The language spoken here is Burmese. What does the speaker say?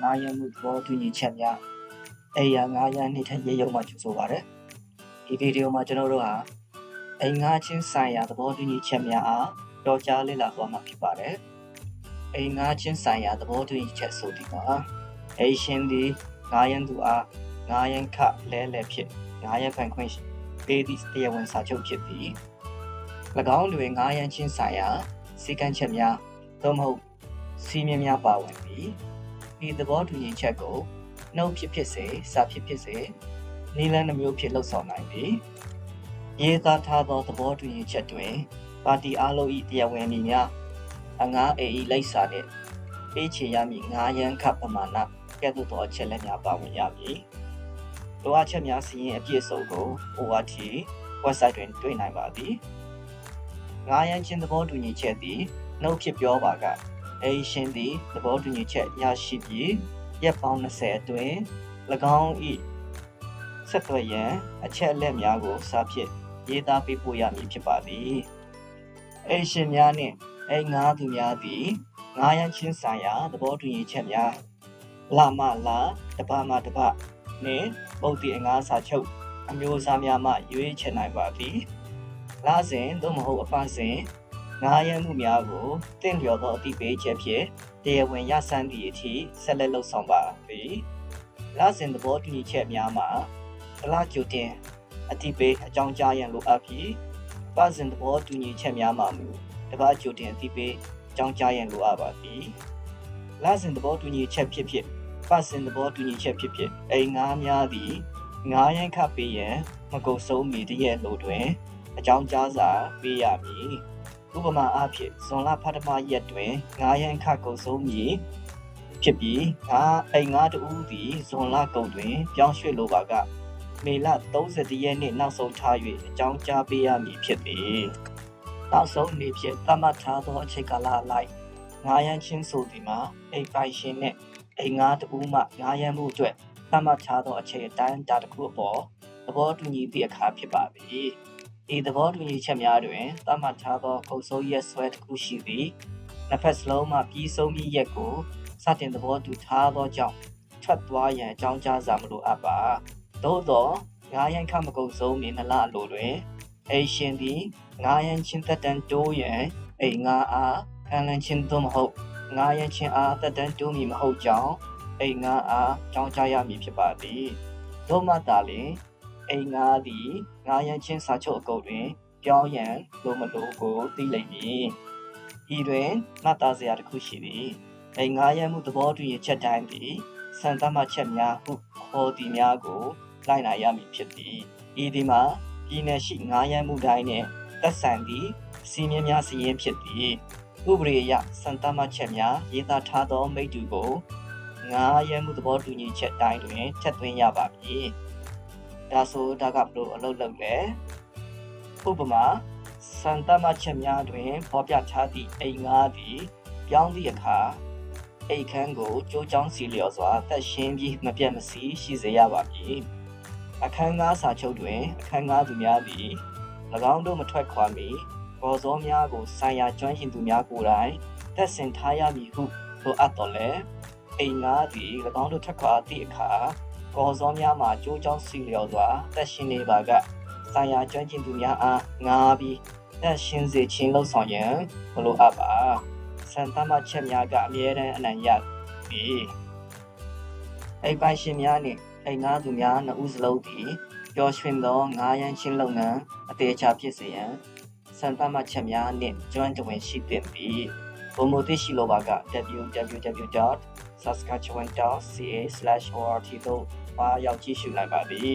ငါးရမ်းမှုသဘောတူညီချက်များအိမ်ယာငါးရမ်းနှိမ့်ထရေးရုံမှာကျဆိုပါတယ်ဒီဗီဒီယိုမှာကျွန်တော်တို့ဟာအိမ်ငါးချင်းဆိုင်ရာသဘောတူညီချက်များအားတော့ကြားလေ့လာသွားမှာဖြစ်ပါတယ်အိမ်ငါးချင်းဆိုင်ရာသဘောတူညီချက်ဆိုသည်မှာအိမ်ရှင်သည်ငါးရမ်းသူအားငါးရမ်းခလဲလှယ်ဖြစ်ငါးရမ်းပိုင်ခွင့်ပေးသည့်တရားဝင်စာချုပ်ဖြစ်သည်၎င်းတွင်ငါးရမ်းချင်းဆိုင်ရာစည်းကမ်းချက်များသို့မဟုတ်စီမင်းများပါဝင်ပြီးဒီသဘောတူညီချက်ကိုနှုတ်ဖြစ်စေစာဖြစ်စေနည်းလမ်းနှမျိုးဖြစ်လှုပ်ဆောင်နိုင်ပြီးရေးသားထားသောသဘောတူညီချက်တွင်ပါတီအားလုံး၏တရားဝင်အမည်များအငှားအေလိုက်စာနှင့်ပေးချေရမည့်ငါးရမ်းခပမာဏကဲ့သို့သောအချက်လက်များပါဝင်ရမည်လိုအပ်ချက်များစီရင်အပြည့်အစုံကို ORT website တွင်တွေ့နိုင်ပါသည်ငါးရမ်းချင်းသဘောတူညီချက်သည်နှုတ်ဖြစ်ပြောပါကအိမ်ရှင်သည်သဘောတူညီချက်ရရှိပြီးရက်ပေါင်း20အတွင်း၎င်း၏ဆက်သွယ်ရန်အချက်အလက်များကိုစာဖြင့်ရေးသားပေးပို့ရမည်ဖြစ်ပါသည်အိမ်ရှင်များနှင့်အိမ်ငါးသူများသည်ငါးရမ်းချင်းဆိုင်ရာသဘောတူညီချက်များလာမလာတပမတပနှင့်ပုဒ်သည့်အငှားစာချုပ်အမျိုးအစားများမှရွေးချယ်နိုင်ပါသည်လာစဉ်သို့မဟုတ်အပစဉ်ငါးရမ်းမှုများကိုတင့်လျော်သောအသိပေးချက်ဖြင့်တရားဝင်ရဆန်းသည့်အထိဆက်လက်လှုပ်ဆောင်ပါသည်လစဉ်သဘောတူညီချက်များမှာတလကြိုတင်အသိပေးအကြောင်းကြားရန်လိုအပ်ပြီးပတ်စဉ်သဘောတူညီချက်များမှာမူတပတ်ကြိုတင်အသိပေးအကြောင်းကြားရန်လိုအပ်ပါသည်လစဉ်သဘောတူညီချက်ဖြစ်ပတ်စဉ်သဘောတူညီချက်ဖြစ်အိမ်ငါးများသည်ငါးရမ်းခပေးရန်မကုန်ဆုံးမီတရက်လိုတွင်အကြောင်းကြားစာပေးရမည်ဥပမာအားဖြင့်ဇွန်လပထမရက်တွင်ငါးရမ်းခကုန်ဆုံးမည်ဖြစ်ပြီးအိမ်ငါးတူသည်ဇွန်လကုန်တွင်ပြောင်းရွှေ့လိုပါကမေလ30ရက်နေ့နောက်ဆုံးထား၍အကြောင်းကြားပေးရမည်ဖြစ်သည်နောက်ဆုံးနေ့ဖြင့်သတ်မှတ်ထားသောအချိန်ကာလအလိုက်ငါးရမ်းချင်းဆိုသည်မှာအိမ်ပိုင်ရှင်နှင့်အိမ်ငါးတူမှငါးရမ်းမှုအတွက်သတ်မှတ်ထားသောအချိန်အတိုင်းတာတစ်ခုအပေါ်သဘောတူညီသည့်အခါဖြစ်ပါသည်ဤသဘောတူညီချက်များတွင်သတ်မှတ်ထားသောကုန်ဆုံးရက်စွဲတစ်ခုရှိသည်နှစ်ဖက်စလုံးမှပြီးဆုံးပြီးရက်ကိုစတင်သဘောတူထားသောကြောင့်ထွက်သွားရန်အကြောင်းကြားစာမလိုအပ်ပါသို့သောငါးရမ်းခမကုန်ဆုံးမီ2လအလိုတွင်အိမ်ရှင်သည်ငါးရမ်းချင်းသက်တမ်းတိုးရန်အိမ်ငါးအားခံလန်းချင်းသို့မဟုတ်ငါးရမ်းချင်းအားသက်တမ်းတိုးမီမဟုတ်ကြောင်းအိမ်ငါးအားကြောင်းကြားရမည်ဖြစ်ပါသည်သို့မှသာလျှင်အိမ်ငါးသည်ငါးရမ်းချင်းစာချုပ်အကုပ်တွင်ပြောင်းရန်လိုမလိုကိုသိလိမ့်မည်ဤတွင်မှတ်သားစရာတစ်ခုရှိသည်အိမ်ငါးရမ်းမှုသဘောတူညီချက်တိုင်းသည်စံသတ်မှတ်ချက်များဟုခေါ်သည်များကိုလိုက်နာရမည်ဖြစ်သည်ဤဒီမှာပြည်နယ်ရှိငါးရမ်းမှုတိုင်းနှင့်သက်ဆိုင်သည့်စီမင်းများစီရင်ဖြစ်သည်ဥပဒေအရစံသတ်မှတ်ချက်များရေးသားထားသောမိတ္တူကိုငါးရမ်းမှုသဘောတူညီချက်တိုင်းတွင်ထည့်သွင်းရပါမည်ဒါဆိုဒါကဘလို့အလုပ်လုပ်လဲဥပမာစံသတ်မှတ်ချက်များတွင်ဖော်ပြထားသည့်အိမ်ငါးသည်ပြောင်းသည့်အခါအိမ်ခန်းကိုကြိုးချောင်းစီလျော်စွာသက်ရှင်းပြီးမပြတ်မစီရှိစေရပါမည်အခန်းငါးစာချုပ်တွင်အခန်းငါးသူများသည်၎င်းတို့မထွက်ခွာမီကော်စောများကိုဆိုင်ရာကျွမ်းကျင်သူများကိုယ်တိုင်သက်ဆင်ထားရမည်ဟုလိုအပ်တော်လဲအိမ်ငါးသည်၎င်းတို့ထွက်ခွာသည့်အခါကော်စောများမှာကြိုးချောင်းစီလျော်စွာသက်ရှင်းနေပါကဆိုင်ရာကျွမ်းကျင်သူများအားငါးပြီးသက်ရှင်းစေခြင်းလှုပ်ဆောင်ရန်မလိုအပ်ပါစံသတ်မှတ်ချက်များကအမြဲတမ်းအနိုင်ရသည်အိမ်ပိုင်ရှင်များနှင့်အိမ်ငါးသူများနှစ်ဦးစလုံးသည်ပျော်ရွှင်သောငါးရမ်းချင်းလုပ်ငန်းအသေးချာဖြစ်စေရန်စံသတ်မှတ်ချက်များနှင့်ကျွမ်းကျင်ရှိသင့်သည်ဘုံမိုသိရှိလိုပါက www.saskatchewan.ca/ort သို့ပါရောက်ကြည့်ရှုနိုင်ပါသည်